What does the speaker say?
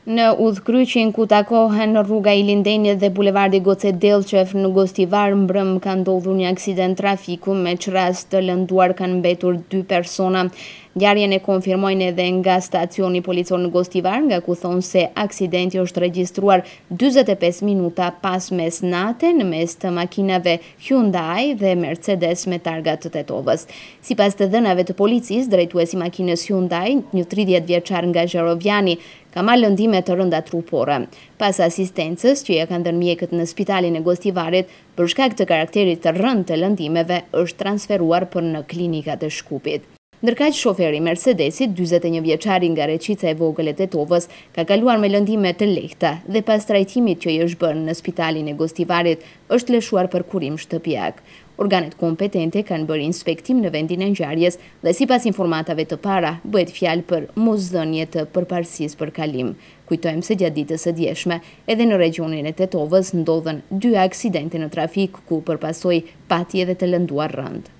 Në udhkryqin ku takohen rruga i Lindenit dhe bulevardi Goce Delqev në Gostivar, mbrëm ka ndodhur një aksident trafiku me çrast të lënduar kanë mbetur 2 persona. Ngjarjen e konfirmojnë edhe nga stacioni policor në Gostivar, nga ku thonë se aksidenti është regjistruar 45 minuta pas mesnate në mes të makinave Hyundai dhe Mercedes me targa të Tetovës. Sipas të dhënave të policisë, drejtuesi i makinës Hyundai, një 30 vjeçar nga Zherovjani, ka marrë lëndime të rënda trupore. Pas asistencës që ja kanë dhënë mjekët në spitalin e Gostivarit, për shkak të karakterit të rënd të lëndimeve, është transferuar për në klinikat e Shkupit. Ndërkaq shoferi Mercedesit, 41 vjeçari nga Reqica e vogël e Tetovës, ka kaluar me lëndime të lehta dhe pas trajtimit që i është bërë në spitalin e Gostivarit, është lëshuar për kurim shtëpiak. Organet kompetente kanë bërë inspektim në vendin e ngjarjes dhe sipas informatave të para, bëhet fjalë për mosdhënie të përparësisë për kalim. Kujtojmë se gjatë ditës së djeshme, edhe në regionin e Tetovës ndodhen 2 aksidente në trafik ku përpasoi patje dhe të lënduar rënd.